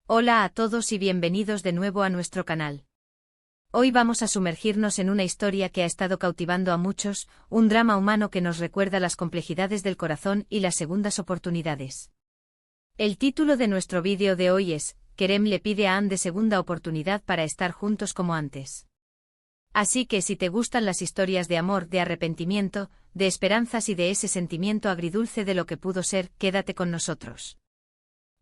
Hola a todos y bienvenidos de nuevo a nuestro canal. Hoy vamos a sumergirnos en una historia que ha estado cautivando a muchos, un drama humano que nos recuerda las complejidades del corazón y las segundas oportunidades. El título de nuestro vídeo de hoy es, Kerem le pide a Ande segunda oportunidad para estar juntos como antes. Así que si te gustan las historias de amor, de arrepentimiento, de esperanzas y de ese sentimiento agridulce de lo que pudo ser, quédate con nosotros.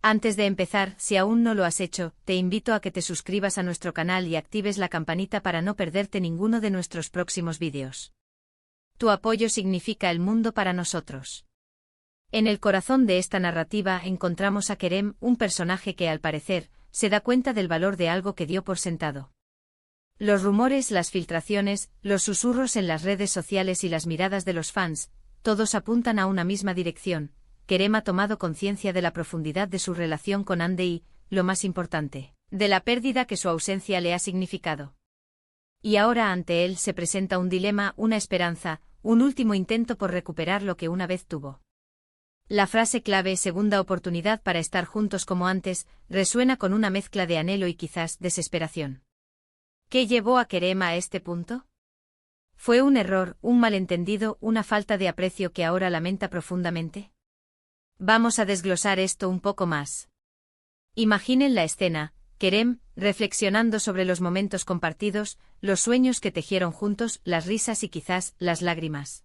Antes de empezar, si aún no lo has hecho, te invito a que te suscribas a nuestro canal y actives la campanita para no perderte ninguno de nuestros próximos vídeos. Tu apoyo significa el mundo para nosotros. En el corazón de esta narrativa encontramos a Kerem, un personaje que al parecer, se da cuenta del valor de algo que dio por sentado. Los rumores, las filtraciones, los susurros en las redes sociales y las miradas de los fans, todos apuntan a una misma dirección. Kerem ha tomado conciencia de la profundidad de su relación con Ande y, lo más importante, de la pérdida que su ausencia le ha significado. Y ahora ante él se presenta un dilema, una esperanza, un último intento por recuperar lo que una vez tuvo. La frase clave segunda oportunidad para estar juntos como antes, resuena con una mezcla de anhelo y quizás desesperación. ¿Qué llevó a Kerem a este punto? ¿Fue un error, un malentendido, una falta de aprecio que ahora lamenta profundamente? Vamos a desglosar esto un poco más. Imaginen la escena, Kerem, reflexionando sobre los momentos compartidos, los sueños que tejieron juntos, las risas y quizás las lágrimas.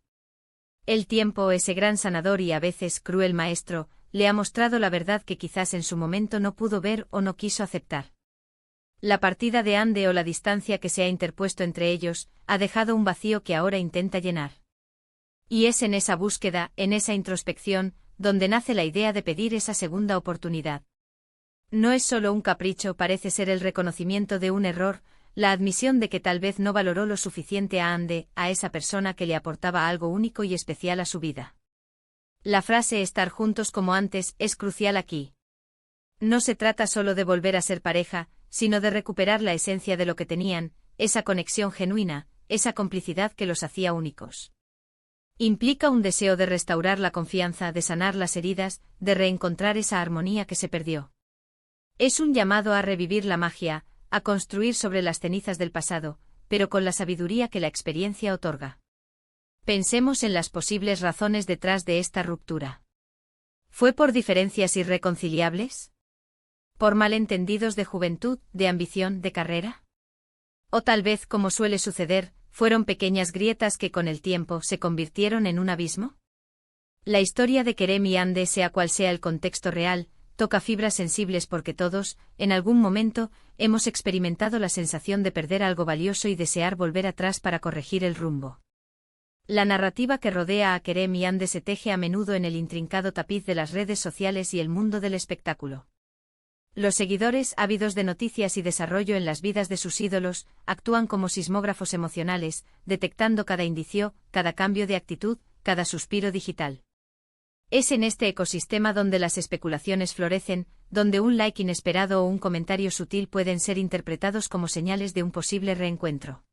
El tiempo, ese gran sanador y a veces cruel maestro, le ha mostrado la verdad que quizás en su momento no pudo ver o no quiso aceptar. La partida de Ande o la distancia que se ha interpuesto entre ellos, ha dejado un vacío que ahora intenta llenar. Y es en esa búsqueda, en esa introspección, donde nace la idea de pedir esa segunda oportunidad. No es solo un capricho, parece ser el reconocimiento de un error, la admisión de que tal vez no valoró lo suficiente a Ande, a esa persona que le aportaba algo único y especial a su vida. La frase estar juntos como antes es crucial aquí. No se trata solo de volver a ser pareja, sino de recuperar la esencia de lo que tenían, esa conexión genuina, esa complicidad que los hacía únicos. Implica un deseo de restaurar la confianza, de sanar las heridas, de reencontrar esa armonía que se perdió. Es un llamado a revivir la magia, a construir sobre las cenizas del pasado, pero con la sabiduría que la experiencia otorga. Pensemos en las posibles razones detrás de esta ruptura. ¿Fue por diferencias irreconciliables? ¿Por malentendidos de juventud, de ambición, de carrera? O tal vez, como suele suceder, ¿fueron pequeñas grietas que con el tiempo se convirtieron en un abismo? La historia de Kerem y Ande, sea cual sea el contexto real, toca fibras sensibles porque todos, en algún momento, hemos experimentado la sensación de perder algo valioso y desear volver atrás para corregir el rumbo. La narrativa que rodea a Kerem y Ande se teje a menudo en el intrincado tapiz de las redes sociales y el mundo del espectáculo. Los seguidores, ávidos de noticias y desarrollo en las vidas de sus ídolos, actúan como sismógrafos emocionales, detectando cada indicio, cada cambio de actitud, cada suspiro digital. Es en este ecosistema donde las especulaciones florecen, donde un like inesperado o un comentario sutil pueden ser interpretados como señales de un posible reencuentro.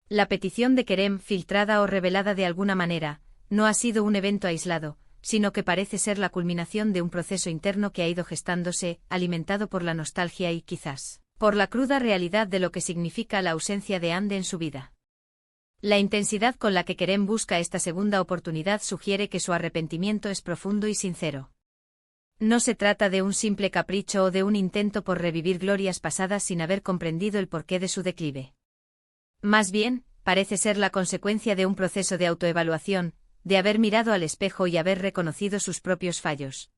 La petición de Kerem, filtrada o revelada de alguna manera, no ha sido un evento aislado, sino que parece ser la culminación de un proceso interno que ha ido gestándose, alimentado por la nostalgia y, quizás, por la cruda realidad de lo que significa la ausencia de Ande en su vida. La intensidad con la que Kerem busca esta segunda oportunidad sugiere que su arrepentimiento es profundo y sincero. No se trata de un simple capricho o de un intento por revivir glorias pasadas sin haber comprendido el porqué de su declive. Más bien, parece ser la consecuencia de un proceso de autoevaluación, de haber mirado al espejo y haber reconocido sus propios fallos.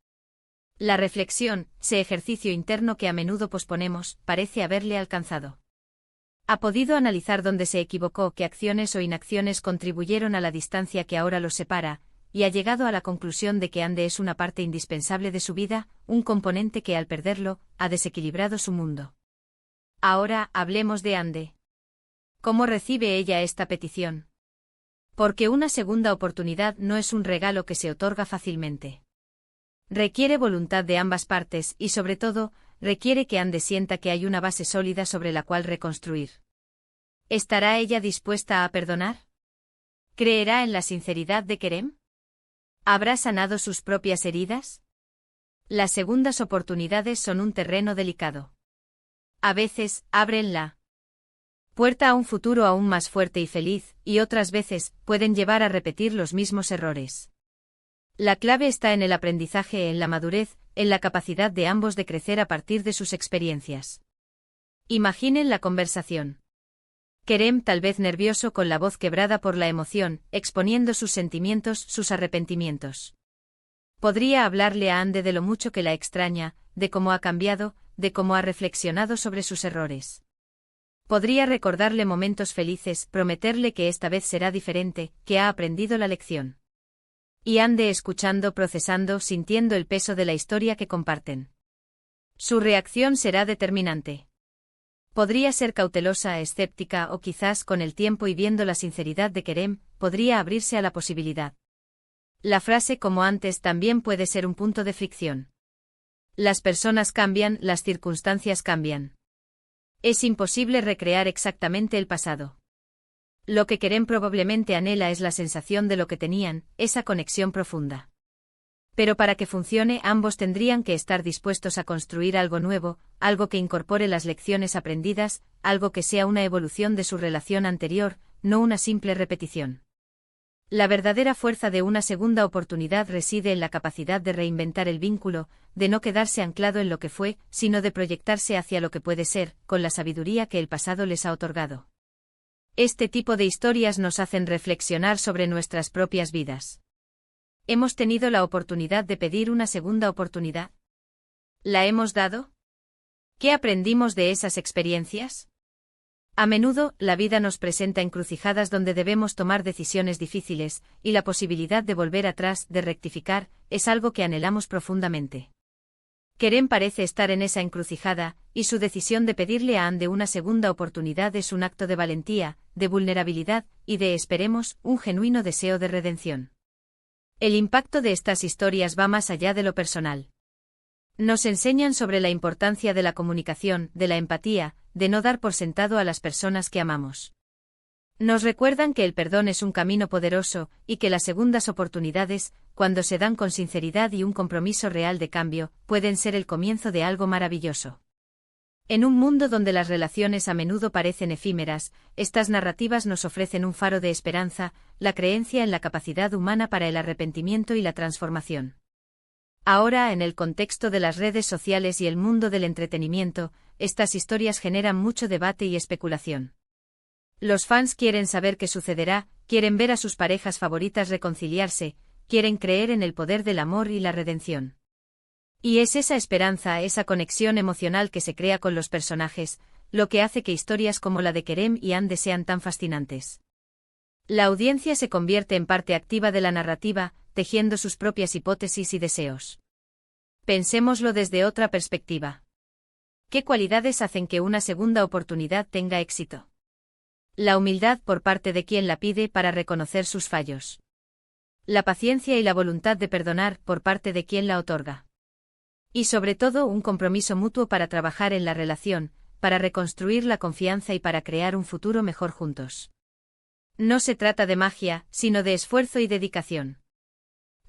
La reflexión, ese ejercicio interno que a menudo posponemos, parece haberle alcanzado. Ha podido analizar dónde se equivocó, qué acciones o inacciones contribuyeron a la distancia que ahora los separa, y ha llegado a la conclusión de que Ande es una parte indispensable de su vida, un componente que al perderlo, ha desequilibrado su mundo. Ahora, hablemos de Ande. ¿Cómo recibe ella esta petición? Porque una segunda oportunidad no es un regalo que se otorga fácilmente. Requiere voluntad de ambas partes y, sobre todo, requiere que Ande sienta que hay una base sólida sobre la cual reconstruir. ¿Estará ella dispuesta a perdonar? ¿Creerá en la sinceridad de Kerem? ¿Habrá sanado sus propias heridas? Las segundas oportunidades son un terreno delicado. A veces, abren la puerta a un futuro aún más fuerte y feliz, y otras veces, pueden llevar a repetir los mismos errores. La clave está en el aprendizaje, en la madurez, en la capacidad de ambos de crecer a partir de sus experiencias. Imaginen la conversación. Kerem, tal vez nervioso, con la voz quebrada por la emoción, exponiendo sus sentimientos, sus arrepentimientos. Podría hablarle a Ande de lo mucho que la extraña, de cómo ha cambiado, de cómo ha reflexionado sobre sus errores. Podría recordarle momentos felices, prometerle que esta vez será diferente, que ha aprendido la lección. Y Ande escuchando, procesando, sintiendo el peso de la historia que comparten. Su reacción será determinante. Podría ser cautelosa, escéptica o quizás con el tiempo y viendo la sinceridad de Kerem, podría abrirse a la posibilidad. La frase como antes también puede ser un punto de fricción. Las personas cambian, las circunstancias cambian. Es imposible recrear exactamente el pasado. Lo que Kerem probablemente anhela es la sensación de lo que tenían, esa conexión profunda. Pero para que funcione, ambos tendrían que estar dispuestos a construir algo nuevo, algo que incorpore las lecciones aprendidas, algo que sea una evolución de su relación anterior, no una simple repetición. La verdadera fuerza de una segunda oportunidad reside en la capacidad de reinventar el vínculo, de no quedarse anclado en lo que fue, sino de proyectarse hacia lo que puede ser, con la sabiduría que el pasado les ha otorgado. Este tipo de historias nos hacen reflexionar sobre nuestras propias vidas. ¿Hemos tenido la oportunidad de pedir una segunda oportunidad? ¿La hemos dado? ¿Qué aprendimos de esas experiencias? A menudo, la vida nos presenta encrucijadas donde debemos tomar decisiones difíciles, y la posibilidad de volver atrás, de rectificar, es algo que anhelamos profundamente. Kerem parece estar en esa encrucijada, y su decisión de pedirle a Ande una segunda oportunidad es un acto de valentía, de vulnerabilidad, y de, esperemos, un genuino deseo de redención. El impacto de estas historias va más allá de lo personal. Nos enseñan sobre la importancia de la comunicación, de la empatía, de no dar por sentado a las personas que amamos. Nos recuerdan que el perdón es un camino poderoso, y que las segundas oportunidades, cuando se dan con sinceridad y un compromiso real de cambio, pueden ser el comienzo de algo maravilloso. En un mundo donde las relaciones a menudo parecen efímeras, estas narrativas nos ofrecen un faro de esperanza, la creencia en la capacidad humana para el arrepentimiento y la transformación. Ahora, en el contexto de las redes sociales y el mundo del entretenimiento, estas historias generan mucho debate y especulación. Los fans quieren saber qué sucederá, quieren ver a sus parejas favoritas reconciliarse, quieren creer en el poder del amor y la redención. Y es esa esperanza, esa conexión emocional que se crea con los personajes, lo que hace que historias como la de Kerem y Ande sean tan fascinantes. La audiencia se convierte en parte activa de la narrativa, tejiendo sus propias hipótesis y deseos. Pensémoslo desde otra perspectiva. ¿Qué cualidades hacen que una segunda oportunidad tenga éxito? La humildad por parte de quien la pide para reconocer sus fallos. La paciencia y la voluntad de perdonar por parte de quien la otorga. Y sobre todo un compromiso mutuo para trabajar en la relación, para reconstruir la confianza y para crear un futuro mejor juntos. No se trata de magia, sino de esfuerzo y dedicación.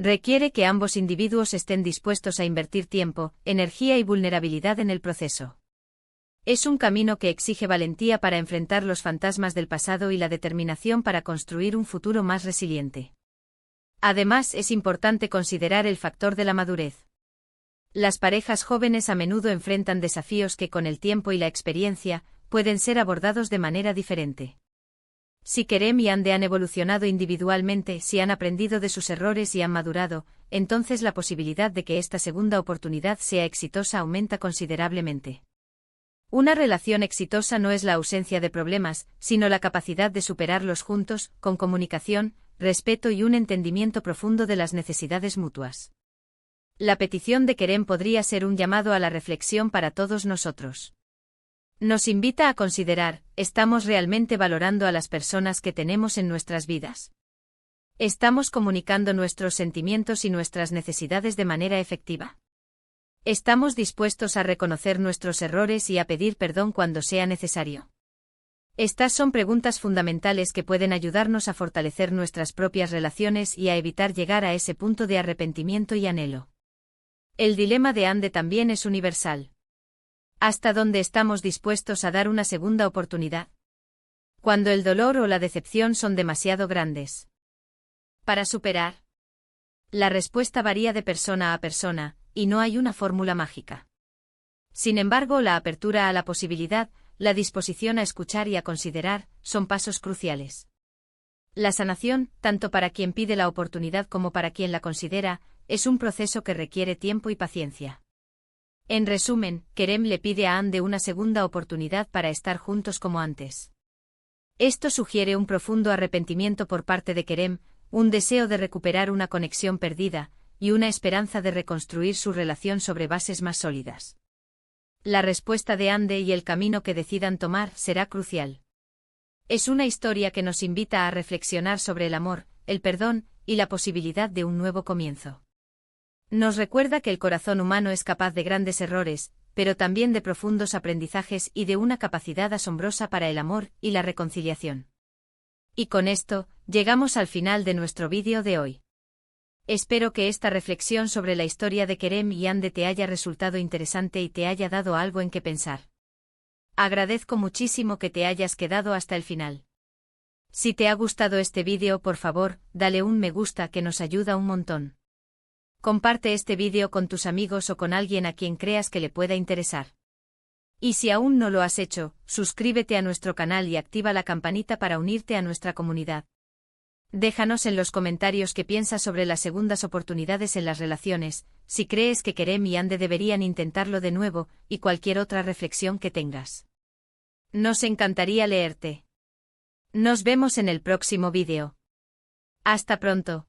Requiere que ambos individuos estén dispuestos a invertir tiempo, energía y vulnerabilidad en el proceso. Es un camino que exige valentía para enfrentar los fantasmas del pasado y la determinación para construir un futuro más resiliente. Además, es importante considerar el factor de la madurez. Las parejas jóvenes a menudo enfrentan desafíos que con el tiempo y la experiencia, pueden ser abordados de manera diferente. Si Kerem y Ande han evolucionado individualmente, si han aprendido de sus errores y han madurado, entonces la posibilidad de que esta segunda oportunidad sea exitosa aumenta considerablemente. Una relación exitosa no es la ausencia de problemas, sino la capacidad de superarlos juntos, con comunicación, respeto y un entendimiento profundo de las necesidades mutuas. La petición de Kerem podría ser un llamado a la reflexión para todos nosotros. Nos invita a considerar, ¿estamos realmente valorando a las personas que tenemos en nuestras vidas? ¿Estamos comunicando nuestros sentimientos y nuestras necesidades de manera efectiva? ¿Estamos dispuestos a reconocer nuestros errores y a pedir perdón cuando sea necesario? Estas son preguntas fundamentales que pueden ayudarnos a fortalecer nuestras propias relaciones y a evitar llegar a ese punto de arrepentimiento y anhelo. El dilema de Ande también es universal. ¿Hasta dónde estamos dispuestos a dar una segunda oportunidad? Cuando el dolor o la decepción son demasiado grandes. Para superar. La respuesta varía de persona a persona, y no hay una fórmula mágica. Sin embargo, la apertura a la posibilidad, la disposición a escuchar y a considerar, son pasos cruciales. La sanación, tanto para quien pide la oportunidad como para quien la considera, es un proceso que requiere tiempo y paciencia. En resumen, Kerem le pide a Ande una segunda oportunidad para estar juntos como antes. Esto sugiere un profundo arrepentimiento por parte de Kerem, un deseo de recuperar una conexión perdida, y una esperanza de reconstruir su relación sobre bases más sólidas. La respuesta de Ande y el camino que decidan tomar será crucial. Es una historia que nos invita a reflexionar sobre el amor, el perdón, y la posibilidad de un nuevo comienzo. Nos recuerda que el corazón humano es capaz de grandes errores, pero también de profundos aprendizajes y de una capacidad asombrosa para el amor y la reconciliación. Y con esto, llegamos al final de nuestro vídeo de hoy. Espero que esta reflexión sobre la historia de Kerem y Ande te haya resultado interesante y te haya dado algo en que pensar. Agradezco muchísimo que te hayas quedado hasta el final. Si te ha gustado este vídeo, por favor, dale un me gusta que nos ayuda un montón. Comparte este vídeo con tus amigos o con alguien a quien creas que le pueda interesar. Y si aún no lo has hecho, suscríbete a nuestro canal y activa la campanita para unirte a nuestra comunidad. Déjanos en los comentarios qué piensas sobre las segundas oportunidades en las relaciones, si crees que Kerem y Ande deberían intentarlo de nuevo, y cualquier otra reflexión que tengas. Nos encantaría leerte. Nos vemos en el próximo vídeo. Hasta pronto.